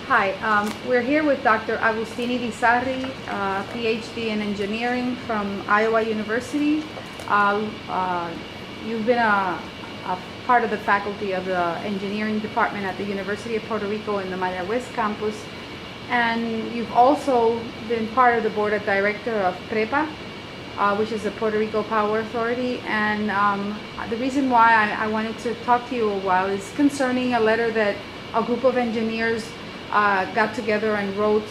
Hi, we're here with Dr. Agustín Irrizarry, PhD in engineering from Iowa University. You've been a part of the faculty of the engineering department at the University of Puerto Rico in the Mayaguez campus, and you've also been part of the board of director of PREPA, which is the Puerto Rico Power Authority. And the reason why I wanted to talk to you a while is concerning a letter that a group of engineers got together and wrote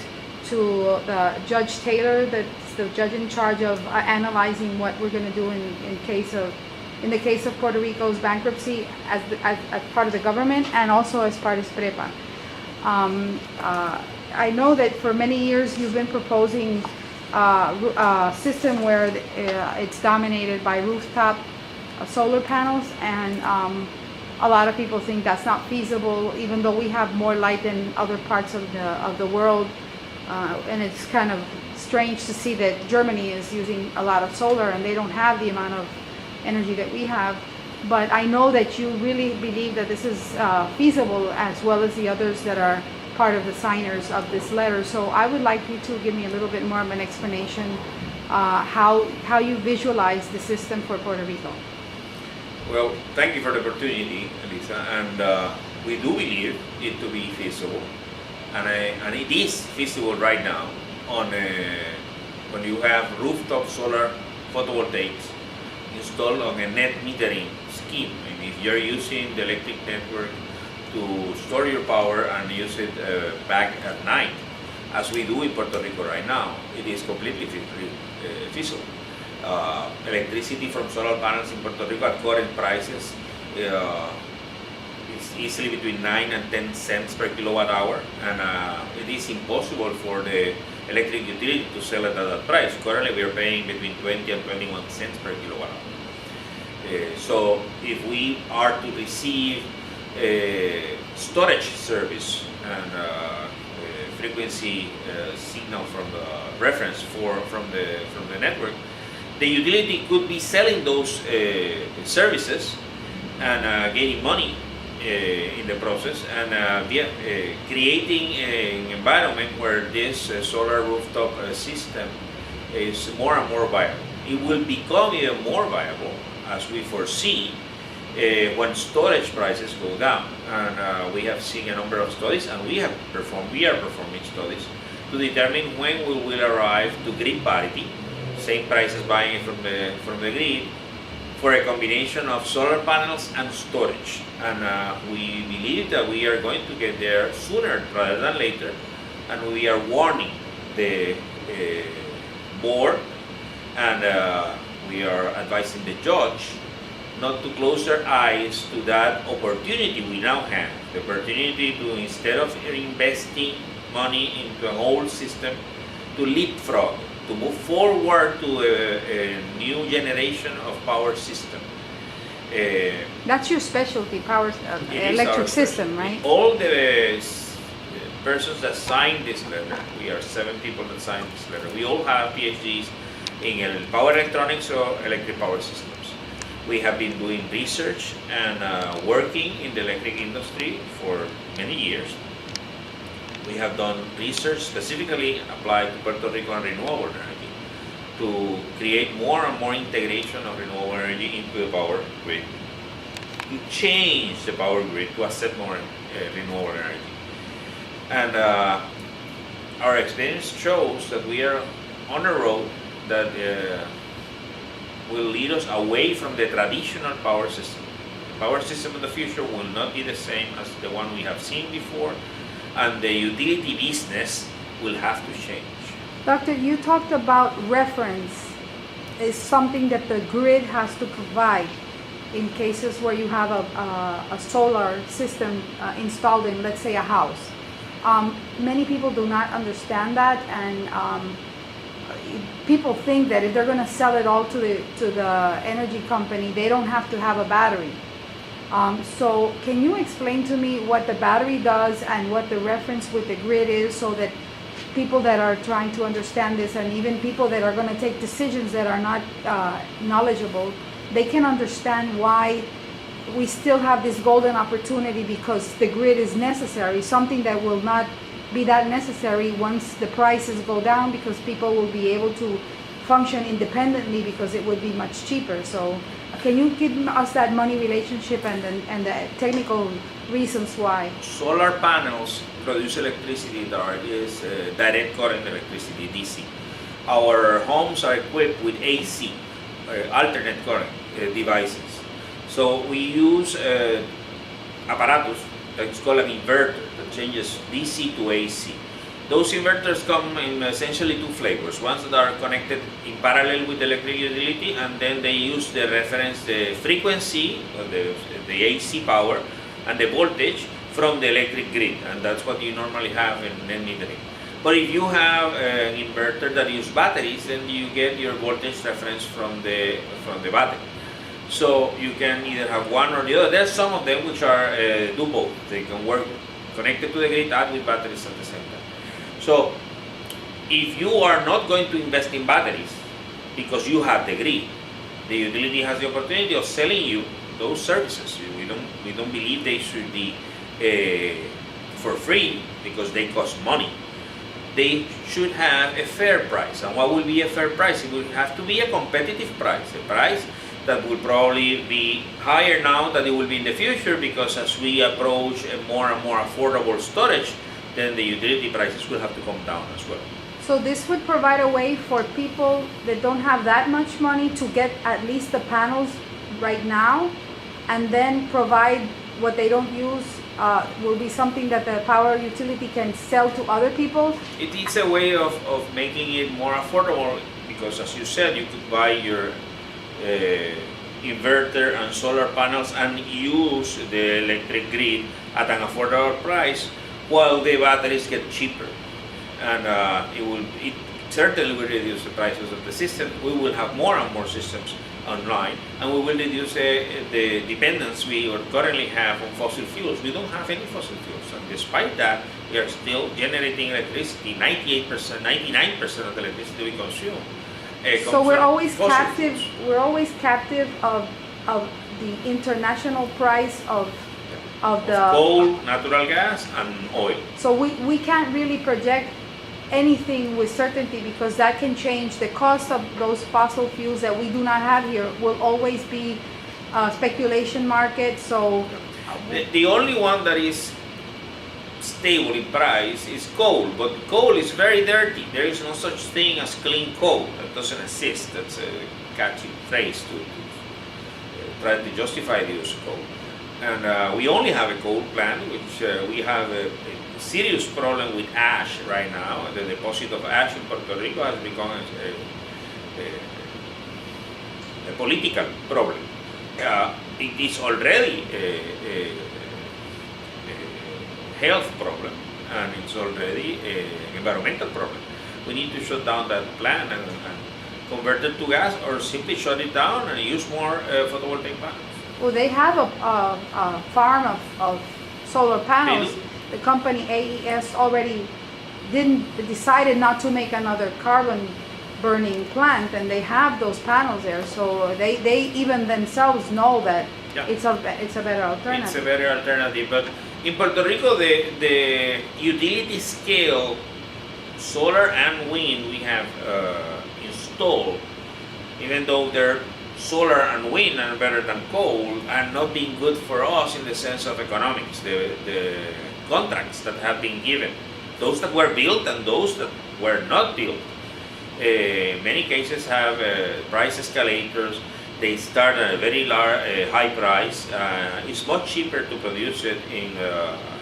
to the Judge Taylor, that's the judge in charge of analyzing what we're going to do in the case of Puerto Rico's bankruptcy as part of the government and also as part of PREPA. I know that for many years you've been proposing a system where it's dominated by rooftop solar panels, and a lot of people think that's not feasible, even though we have more light than other parts of the world. And it's kind of strange to see that Germany is using a lot of solar and they don't have the amount of energy that we have. But I know that you really believe that this is feasible, as well as the others that are part of the signers of this letter. So I would like you to give me a little bit more of an explanation how you visualize the system for Puerto Rico. Well, thank you for the opportunity, Elisa, and we do believe it to be feasible, and it is feasible right now when you have rooftop solar photovoltaics installed on a net metering scheme. And if you're using the electric network to store your power and use it back at night, as we do in Puerto Rico right now, it is completely feasible. Electricity from solar panels in Puerto Rico at current prices is easily between 9 and 10 cents per kilowatt hour, and it is impossible for the electric utility to sell it at that price. Currently we are paying between 20 and 21 cents per kilowatt hour. So if we are to receive storage service and frequency signal from the reference from the network, the utility could be selling those services and getting money in the process, and creating an environment where this solar rooftop system is more and more viable. It will become even more viable, as we foresee, when storage prices go down. And we have seen a number of studies, and we are performing studies to determine when we will arrive to grid parity, same price as buying it from the grid, for a combination of solar panels and storage. And we believe that we are going to get there sooner rather than later, and we are warning the board, and we are advising the judge not to close their eyes to that opportunity we now have, the opportunity to, instead of investing money into a whole system, to leapfrog, to move forward to a new generation of power system. That's your specialty, power electric system, right? All the persons that signed this letter, we are 7 people that signed this letter, we all have PhDs in power electronics or electric power systems. We have been doing research and working in the electric industry for many years. We have done research specifically applied to Puerto Rico and renewable energy to create more and more integration of renewable energy into the power grid, to change the power grid to accept more renewable energy. And our experience shows that we are on a road that will lead us away from the traditional power system. The power system of the future will not be the same as the one we have seen before, and the utility business will have to change. Doctor, you talked about reference is something that the grid has to provide in cases where you have a solar system installed in, let's say, a house. Many people do not understand that, and people think that if they're going to sell it all to the energy company, they don't have to have a battery. So can you explain to me what the battery does and what the reference with the grid is, so that people that are trying to understand this, and even people that are going to take decisions that are not knowledgeable, they can understand why we still have this golden opportunity, because the grid is necessary, something that will not be that necessary once the prices go down, because people will be able to function independently because it would be much cheaper. So can you give us that money relationship and the technical reasons why? Solar panels produce electricity that is direct current electricity, DC. Our homes are equipped with AC, alternate current devices. So we use apparatus that's called an inverter that changes DC to AC. Those inverters come in essentially two flavors. Ones that are connected in parallel with the electric utility, and then they use the reference, the frequency, the AC power, and the voltage from the electric grid, and that's what you normally have in net metering. But if you have an inverter that uses batteries, then you get your voltage reference from the battery. So you can either have one or the other. There's some of them which are do both. They can work connected to the grid and with batteries at the same time. So if you are not going to invest in batteries because you have the grid, the utility has the opportunity of selling you those services. We don't believe they should be for free because they cost money. They should have a fair price. And what will be a fair price? It will have to be a competitive price, a price that will probably be higher now than it will be in the future, because as we approach a more and more affordable storage, then the utility prices will have to come down as well. So this would provide a way for people that don't have that much money to get at least the panels right now, and then provide what they don't use will be something that the power utility can sell to other people. It is a way of making it more affordable, because as you said, you could buy your inverter and solar panels and use the electric grid at an affordable price, while the batteries get cheaper. And it certainly will reduce the prices of the system. We will have more and more systems online, and we will reduce the dependence we currently have on fossil fuels. We don't have any fossil fuels, and despite that, we are still generating electricity. 98%, 99% of the electricity we consume. So we're always captive. Fuels. We're always captive of the international price of the coal, natural gas, and oil. So we can't really project anything with certainty, because that can change. The cost of those fossil fuels that we do not have here will always be a speculation market. So the only one that is stable in price is coal, but coal is very dirty. There is no such thing as clean coal. That doesn't exist. That's a catchy phrase to try to justify the use of coal. And we only have a coal plant, which we have a serious problem with ash right now. The deposit of ash in Puerto Rico has become a political problem. It is already a health problem, and it's already an environmental problem. We need to shut down that plant and convert it to gas, or simply shut it down and use more photovoltaic panels. Well, they have a farm of solar panels. Really? The company AES already decided not to make another carbon burning plant, and they have those panels there. So they even themselves know that it's a better alternative. It's a better alternative, but in Puerto Rico, the utility scale solar and wind we have installed, even though they're solar and wind are better than coal, are not being good for us in the sense of economics. The contracts that have been given, those that were built and those that were not built, many cases have price escalators. They start at a very high price. It's much cheaper to produce it in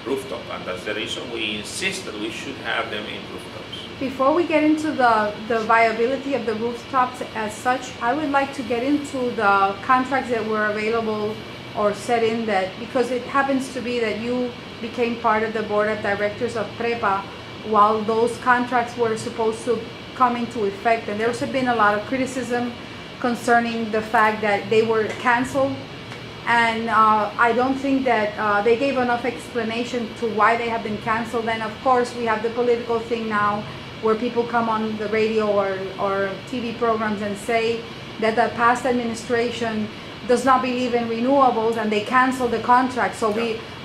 rooftop, and that's the reason we insist that we should have them in rooftops. Before we get into the viability of the rooftops as such, I would like to get into the contracts that were available or set in that, because it happens to be that you became part of the board of directors of PREPA while those contracts were supposed to come into effect, and there's been a lot of criticism concerning the fact that they were canceled, and I don't think that they gave enough explanation to why they have been canceled. And of course we have the political thing now, where people come on the radio or TV programs and say that the past administration does not believe in renewables and they cancel the contract. So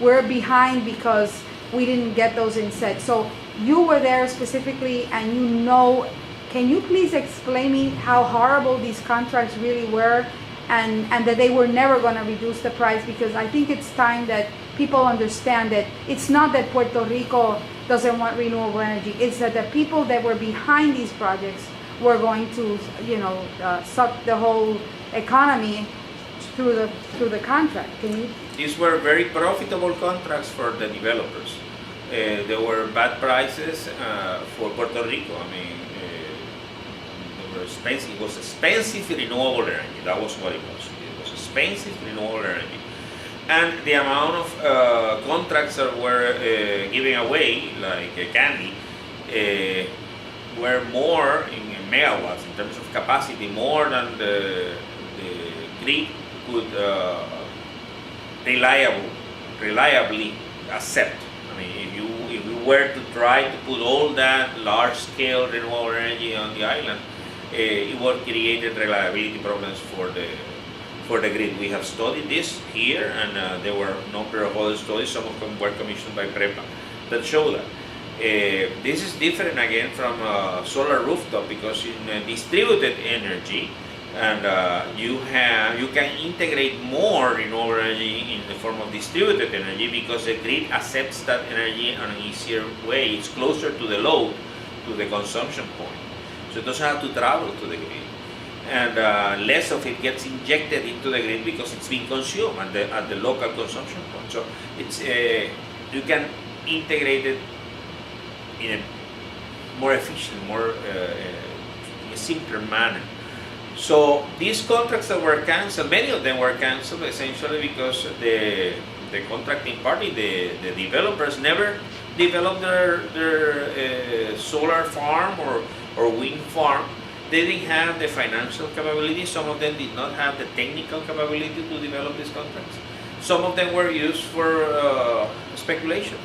we're behind because we didn't get those in set. So you were there specifically and you know, can you please explain me how horrible these contracts really were, and that they were never going to reduce the price? Because I think it's time that people understand that it's not that Puerto Rico doesn't want renewable energy, it's that the people that were behind these projects were going to, suck the whole economy through the contract. Can you? These were very profitable contracts for the developers. There were bad prices for Puerto Rico. I mean, they were expensive. It was expensive renewable energy. That was what it was. It was expensive renewable energy. And the amount of contracts that were giving away, like candy, were more in megawatts in terms of capacity, more than the grid could reliably accept. I mean, if you were to try to put all that large-scale renewable energy on the island, it would create reliability problems for the grid. We have studied this here, and there were a number of other studies. Some of them were commissioned by PREPA that show that. This is different again from solar rooftop, because in distributed energy, and you can integrate more renewable energy in the form of distributed energy, because the grid accepts that energy in an easier way. It's closer to the load, to the consumption point, so it doesn't have to travel to the grid, and less of it gets injected into the grid because it's being consumed at the local consumption point. So it's you can integrate it in a more efficient, in a simpler manner. So these contracts that were canceled, many of them were canceled essentially because the contracting party, the developers, never developed their solar farm or wind farm. They didn't have the financial capability. Some of them did not have the technical capability to develop these contracts. Some of them were used for speculation.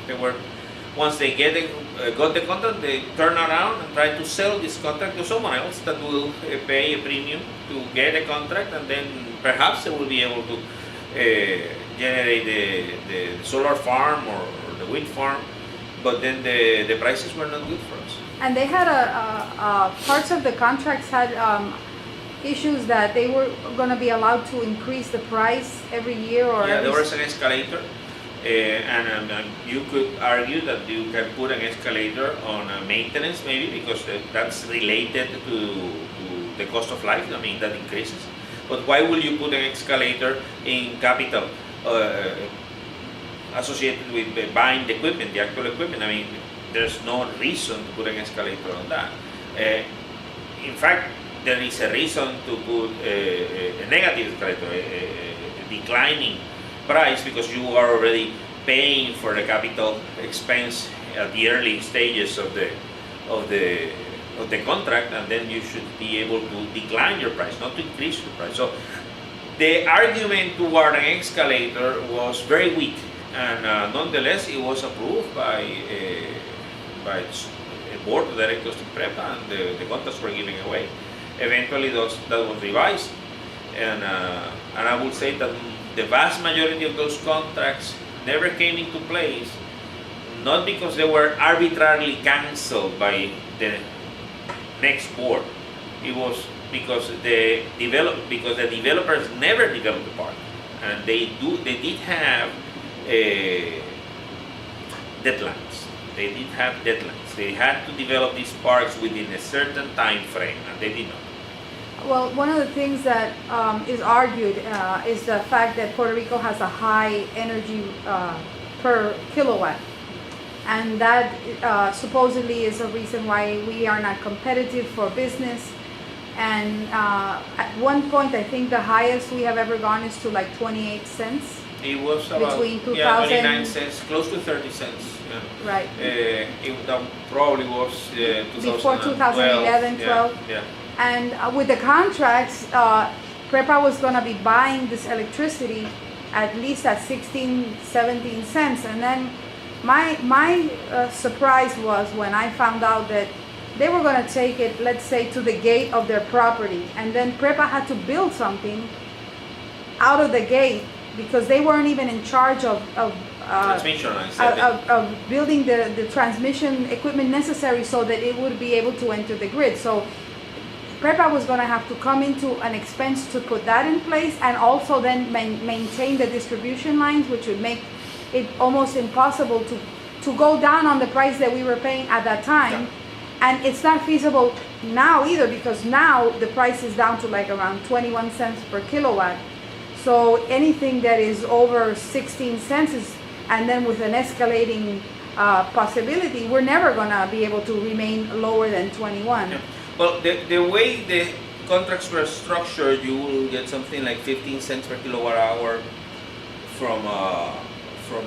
Once they got the contract, they turn around and try to sell this contract to someone else that will pay a premium to get a contract, and then perhaps they will be able to generate the solar farm or the wind farm, but then the prices were not good for us. And they had parts of the contracts had issues that they were going to be allowed to increase the price every year, or there was an escalator. And you could argue that you can put an escalator on maintenance, maybe, because that's related to the cost of life. I mean, that increases. But why will you put an escalator in capital associated with buying the equipment, the actual equipment? I mean, there's no reason to put an escalator on that. In fact, there is a reason to put a negative escalator, a declining price, because you are already paying for the capital expense at the early stages of the contract, and then you should be able to decline your price, not to increase your price. So the argument toward an escalator was very weak, and nonetheless it was approved by a board of directors in PREPA, and the contracts were given away. Eventually that was revised, and I would say that the vast majority of those contracts never came into place, not because they were arbitrarily canceled by the next board. It was because the developers never developed the park, and they did have deadlines. They had to develop these parks within a certain time frame, and they did not. Well, one of the things that is argued is the fact that Puerto Rico has a high energy per kilowatt, and that supposedly is a reason why we are not competitive for business. And at one point, I think the highest we have ever gone is to like 28 cents. It was about between 2000, 29 cents, close to 30 cents. Yeah. Right. It probably was before 2011, 12. Yeah. And with the contracts, PREPA was going to be buying this electricity at least at 16, 17 cents. And then my surprise was when I found out that they were going to take it, let's say, to the gate of their property. And then PREPA had to build something out of the gate, because they weren't even in charge of transmission lines. Building the transmission equipment necessary so that it would be able to enter the grid. So PREPA was going to have to come into an expense to put that in place, and also then maintain the distribution lines, which would make it almost impossible to go down on the price that we were paying at that time. Yeah. And it's not feasible now either, because now the price is down to like around 21 cents per kilowatt. So anything that is over 16 cents is, and then with an escalating possibility, we're never going to be able to remain lower than 21. Yeah. Well, the way the contracts were structured, you will get something like 15 cents per kilowatt hour from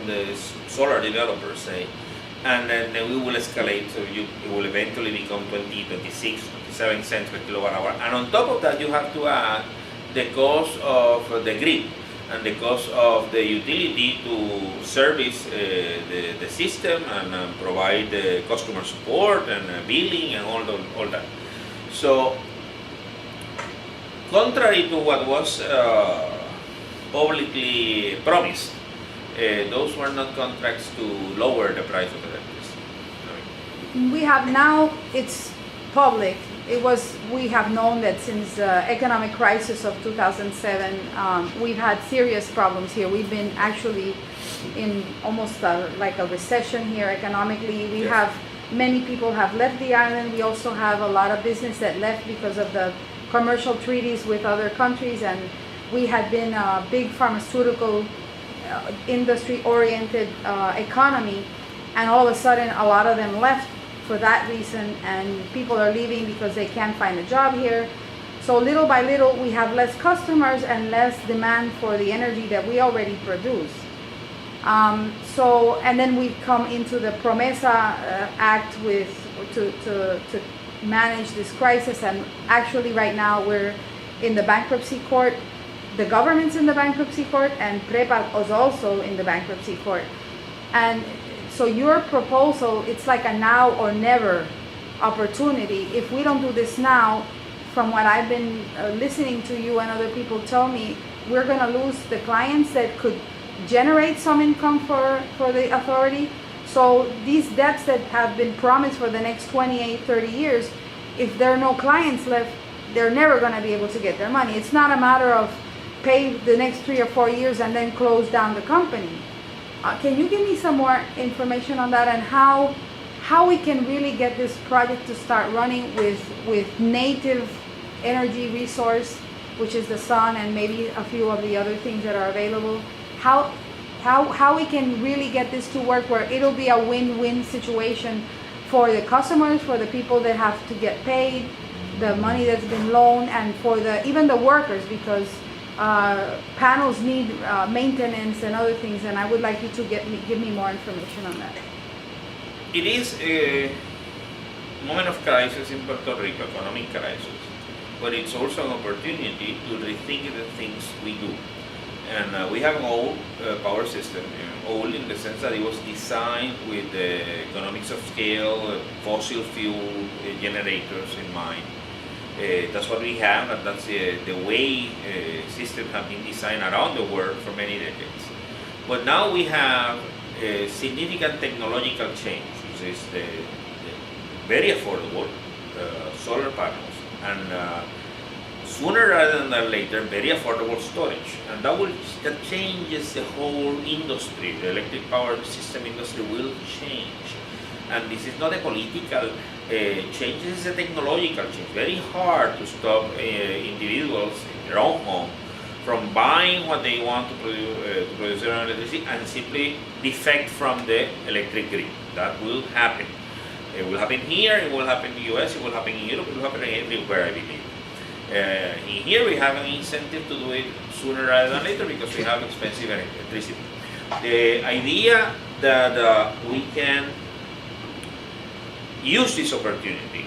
the solar developers, say, and then we will escalate, so it will eventually become 20, 26, 27 cents per kilowatt hour. And on top of that, you have to add the cost of the grid and the cost of the utility to service the system and provide customer support and billing and all that. So, contrary to what was publicly promised, those were not contracts to lower the price of electricity. We have now, it's public. We have known that since the economic crisis of 2007, we've had serious problems here. We've been actually in almost like a recession here economically. We have many people have left the island. We also have a lot of business that left because of the commercial treaties with other countries, and we had been a big pharmaceutical industry-oriented economy, and all of a sudden a lot of them left for that reason, and people are leaving because they can't find a job here. So little by little we have less customers and less demand for the energy that we already produce. And then we come into the Promesa Act to manage this crisis, and actually right now we're in the bankruptcy court. The government's in the bankruptcy court, and PREPA is also in the bankruptcy court. And so your proposal, it's like a now or never opportunity. If we don't do this now, from what I've been listening to you and other people tell me, we're going to lose the clients that could generate some income for the authority. So these debts that have been promised for the next 28, 30 years, if there are no clients left, they're never going to be able to get their money. It's not a matter of pay the next 3 or 4 years and then close down the company. Can you give me some more information on that, and how we can really get this project to start running with native energy resource, which is the sun and maybe a few of the other things that are available? How we can really get this to work where it'll be a win-win situation for the customers, for the people that have to get paid, the money that's been loaned, and for even the workers, because panels need maintenance and other things, and I would like you to give me more information on that. It is a moment of crisis in Puerto Rico, economic crisis, but it's also an opportunity to rethink the things we do. And we have an old power system, old in the sense that it was designed with the economics of scale, fossil fuel generators in mind. That's what we have, and that's the way systems have been designed around the world for many decades. But now we have a significant technological change, which is the very affordable solar panels, and sooner rather than later, very affordable storage, and that changes the whole industry. The electric power system industry will change, and this is not a political change, this is a technological change. Very hard to stop individuals in their own home from buying what they want to produce their own electricity and simply defect from the electric grid. That will happen. It will happen here, it will happen in the US, it will happen in Europe, it will happen everywhere, I believe. Here we have an incentive to do it sooner rather than later because we have expensive electricity. The idea that we can use this opportunity,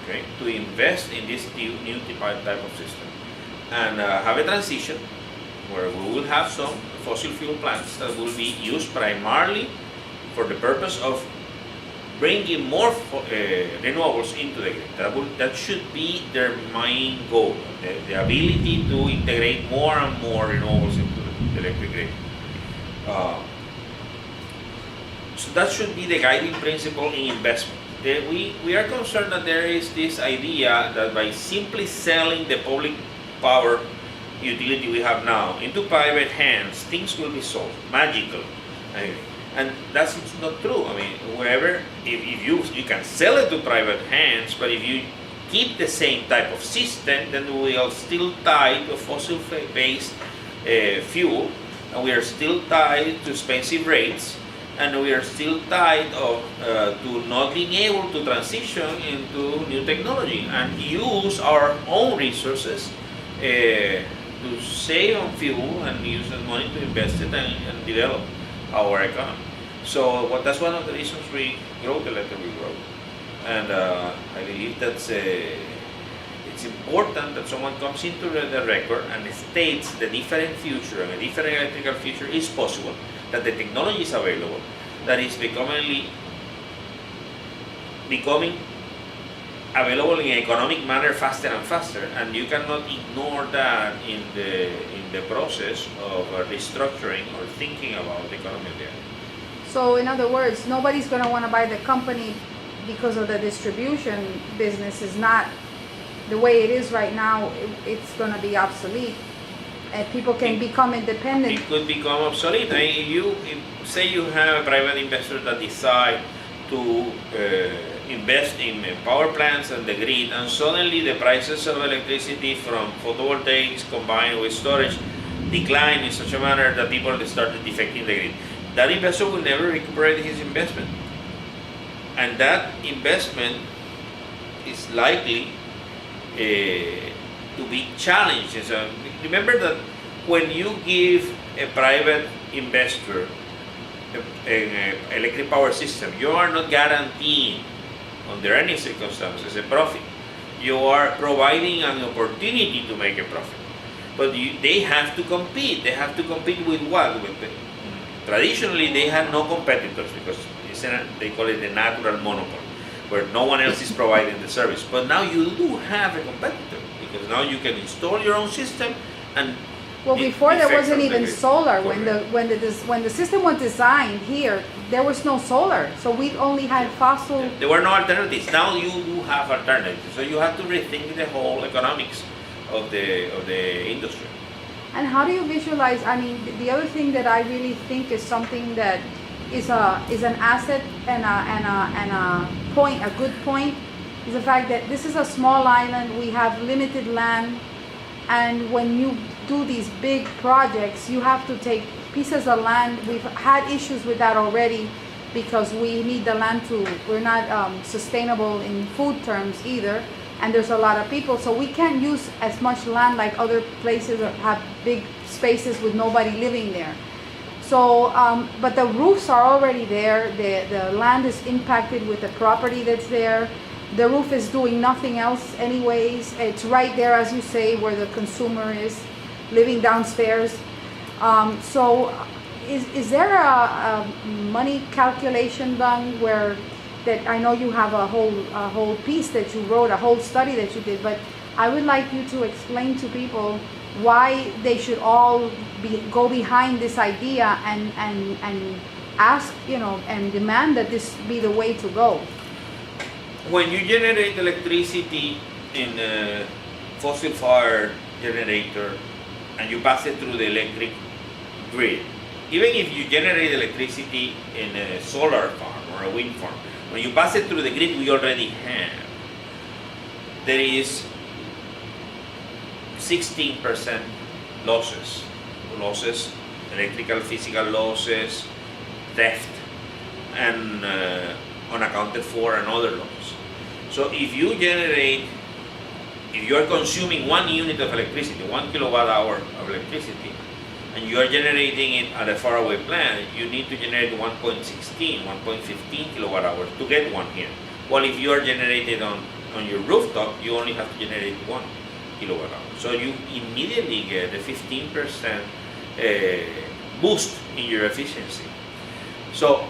okay, to invest in this new type of system and have a transition where we will have some fossil fuel plants that will be used primarily for the purpose of bringing more renewables into the grid. That should be their main goal, the ability to integrate more and more renewables into the electric grid. that should be the guiding principle in investment. We are concerned that there is this idea that by simply selling the public power utility we have now into private hands, things will be solved magically. And that's not true. I mean, wherever, if you can sell it to private hands, but if you keep the same type of system, then we are still tied to fossil-based fuel, and we are still tied to expensive rates, and we are still tied to not being able to transition into new technology and use our own resources to save on fuel and use the money to invest it and develop our economy. So that's one of the reasons we wrote the letter we wrote. And I believe that's it's important that someone comes into the record and states the different future, and a different electrical future is possible, that the technology is available, that is becoming available in an economic manner faster and faster, and you cannot ignore that in the process of restructuring or thinking about the economy there. So in other words, nobody's going to want to buy the company because of the distribution business is not the way it is right now. It's going to be obsolete, and people can become independent. It could become obsolete. I mean, say you have a private investor that decide to invest in power plants and the grid, and suddenly the prices of electricity from photovoltaics combined with storage decline in such a manner that people started defecting the grid. That investor will never recuperate his investment, and that investment is likely to be challenged. So remember that when you give a private investor an electric power system, you are not guaranteeing under any circumstances a profit. You are providing an opportunity to make a profit. But they have to compete. They have to compete with what? Traditionally, they had no competitors because they call it the natural monopoly, where no one else is providing the service. But now you do have a competitor, because now you can install your own system and. Well, before there wasn't even solar. When the system was designed here, there was no solar, so we only had fossil. There were no alternatives. Now you do have alternatives, so you have to rethink the whole economics of the industry. And how do you visualize? I mean, the other thing that I really think is something that is an asset and a point, a good point, is the fact that this is a small island. We have limited land, and when you do these big projects, you have to take pieces of land. We've had issues with that already because we need the land we're not sustainable in food terms either, and there's a lot of people, so we can't use as much land like other places that have big spaces with nobody living there. So, but the roofs are already there, the land is impacted with the property that's there. The roof is doing nothing else anyways. It's right there, as you say, where the consumer is living downstairs. So is there a money calculation done that I know you have a whole piece that you wrote, a whole study that you did, but I would like you to explain to people why they should all go behind this idea and ask, and demand that this be the way to go. When you generate electricity in a fossil-fired generator and you pass it through the electric grid, even if you generate electricity in a solar farm or a wind farm, when you pass it through the grid we already have, there is 16% losses, electrical, physical losses, theft, and unaccounted for, and other losses. So if you are consuming 1 unit of electricity, 1 kilowatt hour of electricity, and you are generating it at a faraway plant, you need to generate 1.16, 1.15 kilowatt hours to get one here. While if you are generated on your rooftop, you only have to generate 1 kilowatt hour. So you immediately get a 15% boost in your efficiency. So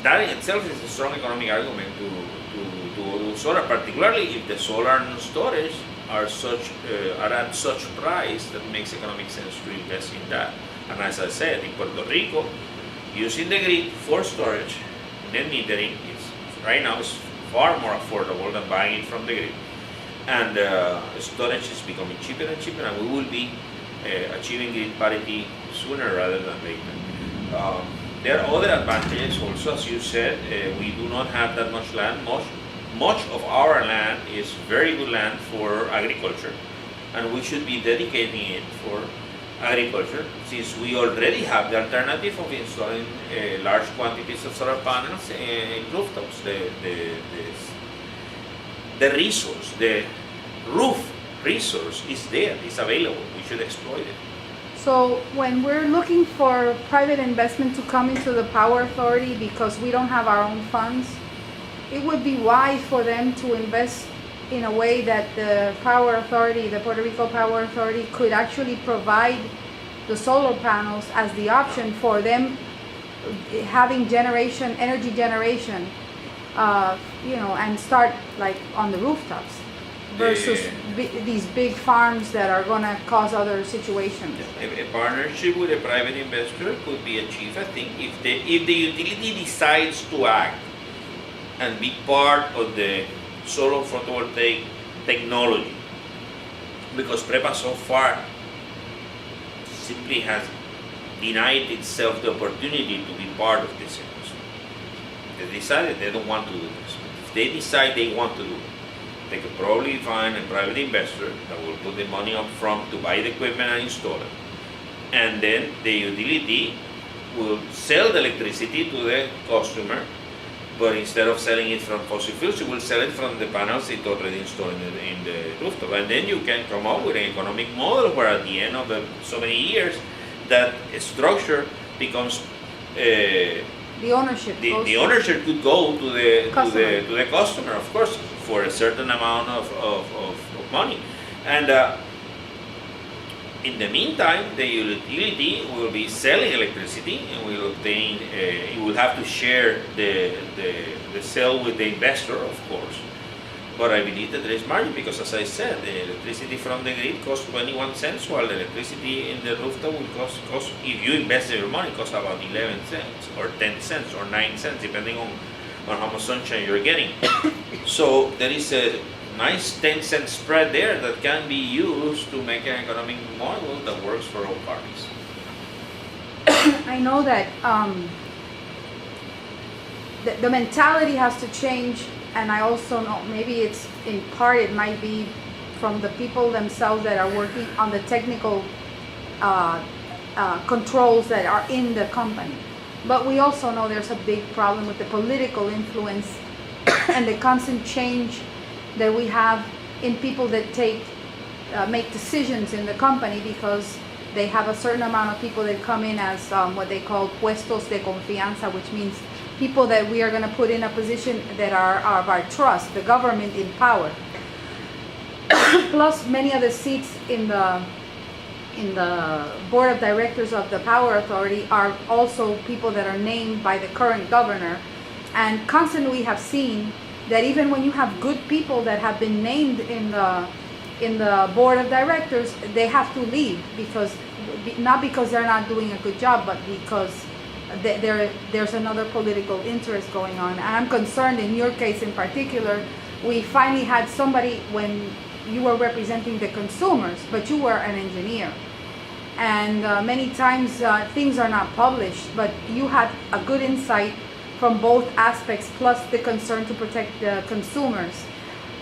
that in itself is a strong economic argument to solar, particularly if the solar and storage are at such price that makes economic sense to invest in that. And as I said, in Puerto Rico, Using the grid for storage, net metering is right now is far more affordable than buying it from the grid, and storage is becoming cheaper and cheaper, and we will be achieving grid parity sooner rather than later. There are other advantages also, as you said. We do not have that much land. Much of our land is very good land for agriculture, and we should be dedicating it for agriculture, since we already have the alternative of installing large quantities of solar panels in rooftops. The resource, the roof resource is there, it's available, we should exploit it. So when we're looking for private investment to come into the power authority because we don't have our own funds, it would be wise for them to invest in a way that the power authority, the Puerto Rico Power Authority, could actually provide the solar panels as the option for them having generation, energy generation, and start like on the rooftops versus these big farms that are going to cause other situations. A partnership with a private investor could be achieved, I think, if the utility decides to act and be part of the solar photovoltaic technology, because PREPA so far simply has denied itself the opportunity to be part of this industry. They decided they don't want to do this. But if they decide they want to do it, they could probably find a private investor that will put the money up front to buy the equipment and install it. And then the utility will sell the electricity to the customer, but instead of selling it from fossil fuels, you will sell it from the panels it already installed in the rooftop. And then you can come up with an economic model where at the end of so many years, that structure becomes the ownership. The ownership could go to the customer, of course, for a certain amount of money. And in the meantime, the utility will be selling electricity and will obtain. It will have to share the sale with the investor, of course. But I believe that there is margin because, as I said, the electricity from the grid costs 21 cents, while the electricity in the rooftop will cost if you invest your money, costs about 11 cents or 10 cents or 9 cents, depending on how much sunshine you're getting. So there is a nice 10-cent spread there that can be used to make an economic model that works for all parties. I know that the mentality has to change, and I also know maybe it's in part it might be from the people themselves that are working on the technical controls that are in the company. But we also know there's a big problem with the political influence and the constant change that we have in people that make decisions in the company, because they have a certain amount of people that come in as what they call puestos de confianza, which means people that we are going to put in a position that are of our trust, the government in power. Plus many of the seats in the board of directors of the power authority are also people that are named by the current governor. And constantly we have seen that even when you have good people that have been named in the board of directors, they have to leave, because not because they're not doing a good job, but because there's another political interest going on. And I'm concerned in your case in particular. We finally had somebody when you were representing the consumers, but you were an engineer. And many times things are not published, but you had a good insight from both aspects, plus the concern to protect the consumers.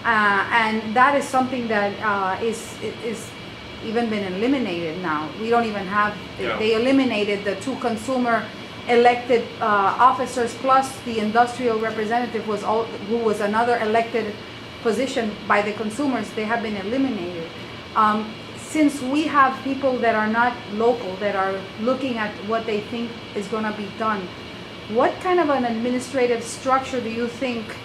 And that is something that is even been eliminated now. We don't even have, they eliminated the two consumer elected officers, plus the industrial representative who was another elected position by the consumers. They have been eliminated. Since we have people that are not local, that are looking at what they think is going to be done, what kind of an administrative structure do you think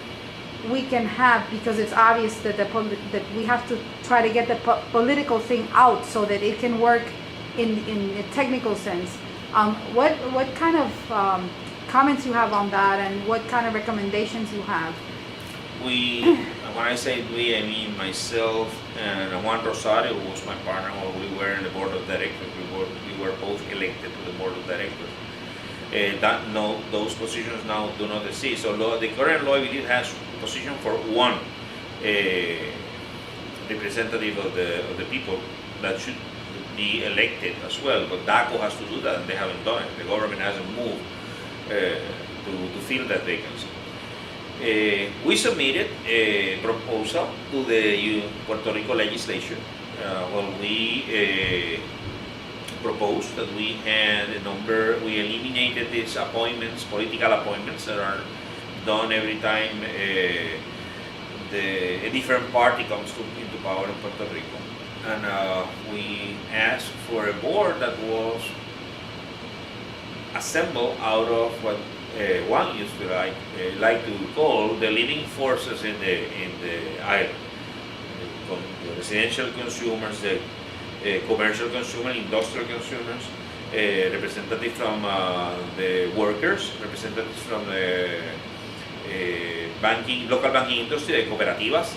we can have? Because it's obvious that that we have to try to get the political thing out so that it can work in a technical sense. What kind of comments you have on that, and what kind of recommendations you have? When I say we, I mean myself and Juan Rosario, who was my partner while we were in the board of directors. We were both elected to the board of directors. those positions now do not exist. So the current law it has position for one representative of the people that should be elected as well, but DACO has to do that, and they haven't done it. The government hasn't moved to fill that vacancy. We submitted a proposal to the Puerto Rico legislature when we proposed that we had we eliminated these appointments, political appointments that are done every time a different party comes into power in Puerto Rico. And we asked for a board that was assembled out of what one used to like to call the living forces in the island. The residential consumers, the commercial consumers, industrial consumers, representatives from the workers, representatives from the local banking industry, the cooperativas,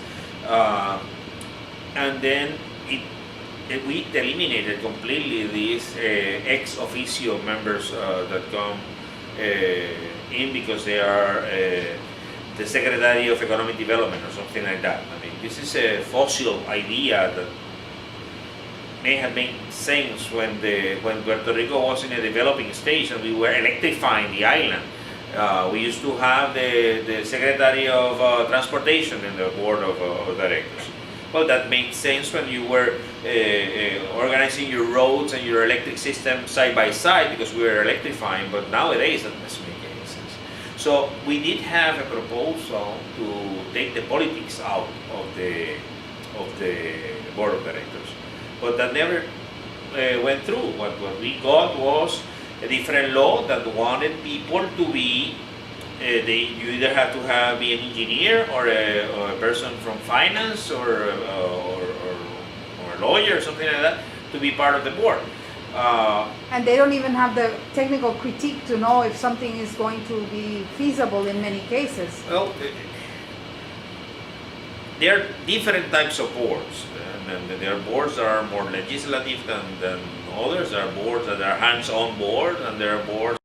and then we eliminated completely these ex officio members that come in because they are the Secretary of Economic Development or something like that. I mean, this is a fossil idea that may have made sense when Puerto Rico was in a developing stage and we were electrifying the island. We used to have the Secretary of Transportation in the board of directors. Well, that made sense when you were organizing your roads and your electric system side by side because we were electrifying, but nowadays that doesn't make any sense. So we did have a proposal to take the politics out of the board of directors, but that never went through. What we got was a different law that wanted people to be you either have to be an engineer or a person from finance or a lawyer or something like that to be part of the board. And they don't even have the technical critique to know if something is going to be feasible in many cases. Well, there are different types of boards. And there are boards that are more legislative than others. There are boards that are hands-on boards, and there are boards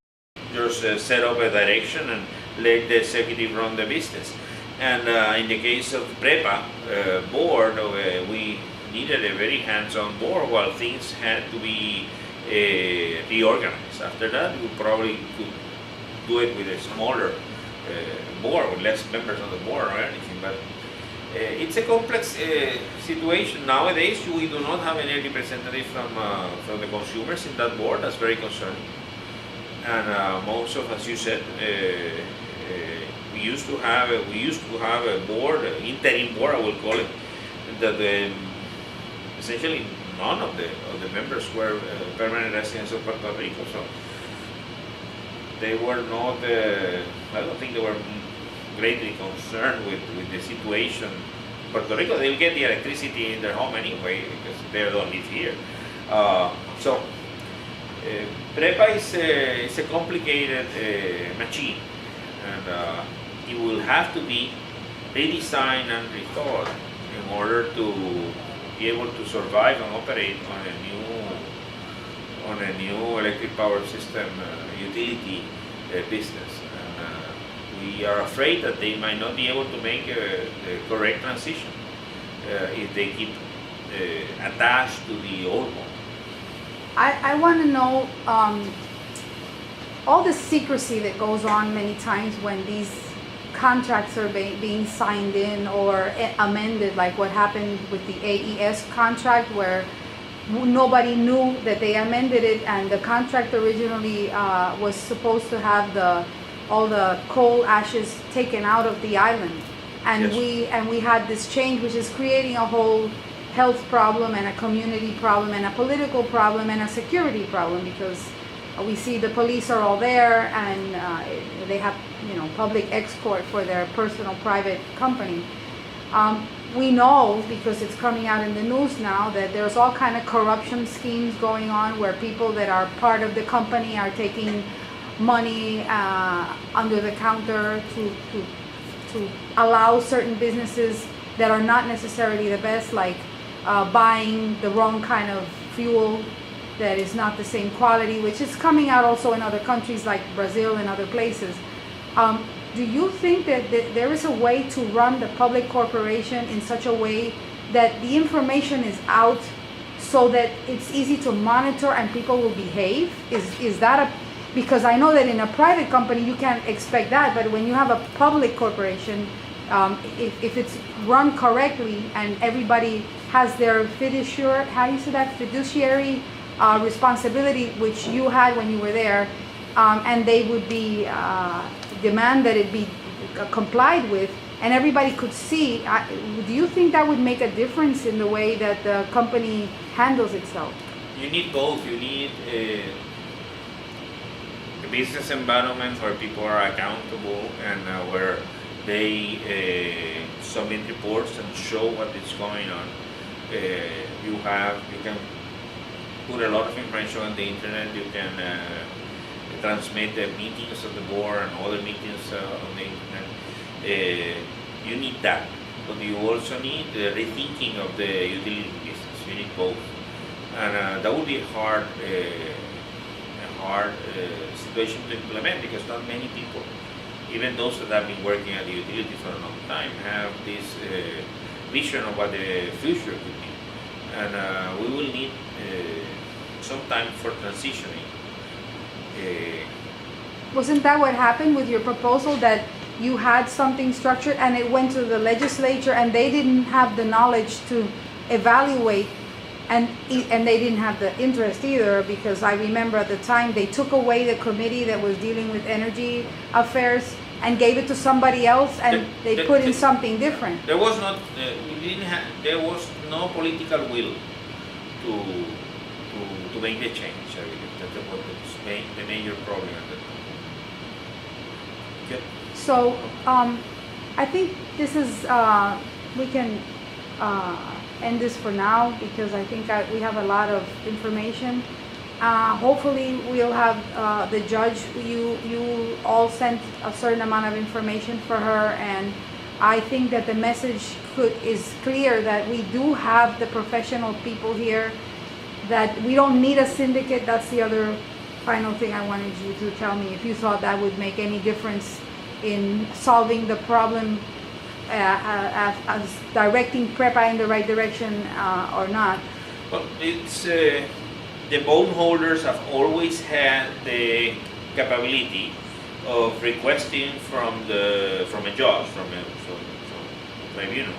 just set up a direction and let the executive run the business. And in the case of PREPA board, we needed a very hands-on board while things had to be reorganized. After that, we probably could do it with a smaller board, with less members on the board or anything. But it's a complex situation. Nowadays, we do not have any representative from the consumers in that board. That's very concerning. And most of, as you said, we used to have a board, interim board, I will call it, that essentially none of the members were permanent residents of Puerto Rico. So they were not. I don't think they were greatly concerned with the situation. Puerto Rico, they'll get the electricity in their home anyway because they don't live here. So PREPA is a complicated machine, and it will have to be redesigned and rethought in order to be able to survive and operate on a new electric power system utility business. We are afraid that they might not be able to make the correct transition if they keep attached to the old one. I want to know all the secrecy that goes on many times when these contracts are being signed in or amended, like what happened with the AES contract, where nobody knew that they amended it, and the contract originally was supposed to have all the coal ashes taken out of the island, and Yes. we had this change, which is creating a whole health problem and a community problem and a political problem and a security problem, because we see the police are all there, and they have public escort for their personal private company. We know, because it's coming out in the news now, that there's all kind of corruption schemes going on where people that are part of the company are taking money under the counter to allow certain businesses that are not necessarily the best, like buying the wrong kind of fuel that is not the same quality, which is coming out also in other countries like Brazil and other places. Do you think that there is a way to run the public corporation in such a way that the information is out so that it's easy to monitor and people will behave? Is that a, because I know that in a private company you can't expect that, but when you have a public corporation, if it's run correctly and everybody has their fiduciary, how do you say that, fiduciary responsibility, which you had when you were there, and they would be demand that it be complied with, and everybody could see, do you think that would make a difference in the way that the company handles itself? You need both. You need a business environment where people are accountable and where they submit reports and show what is going on. You can put a lot of information on the internet. You can transmit the meetings of the board and other meetings on the internet. You need that, but you also need the rethinking of the utility business. You need both, and that would be a hard situation to implement because not many people, even those that have been working at the utility for a long time, have this vision of what the future could be, and we will need some time for transitioning. Wasn't that what happened with your proposal, that you had something structured and it went to the legislature and they didn't have the knowledge to evaluate, and they didn't have the interest either, because I remember at the time they took away the committee that was dealing with energy affairs and gave it to somebody else, and they put in something different. There was not there was no political will to make the change. I believe that was the major problem at the time. Okay. So I think this is we can end this for now, because I think we have a lot of information. Hopefully we'll have the judge, you all sent a certain amount of information for her, and I think that the message is clear that we do have the professional people here, that we don't need a syndicate. That's the other final thing I wanted you to tell me, if you thought that would make any difference in solving the problem, as directing PREPA in the right direction or not. Well, it's the bondholders have always had the capability of requesting from a judge, from a tribunal,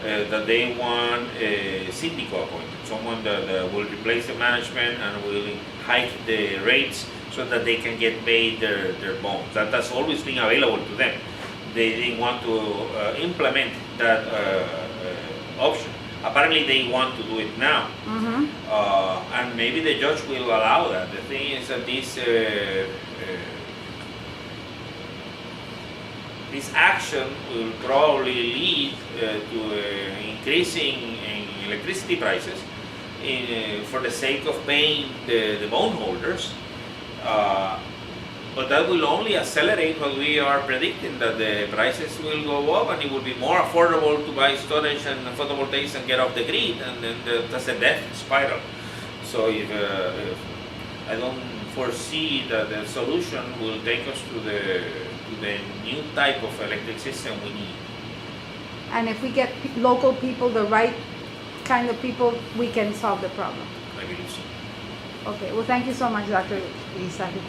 that they want a syndico appointed, someone that will replace the management and will hike the rates so that they can get paid their bonds. That's always been available to them. They didn't want to implement that option. Apparently they want to do it now. Mm-hmm. And maybe the judge will allow that. The thing is that this action will probably lead to increasing in electricity prices for the sake of paying the bondholders. But that will only accelerate what we are predicting, that the prices will go up and it will be more affordable to buy storage and photovoltaics and get off the grid, and then that's a death spiral. So if I don't foresee that the solution will take us to the new type of electric system we need. And if we get local people, the right kind of people, we can solve the problem. I believe so. Okay, well, thank you so much, Dr. Irrizarry.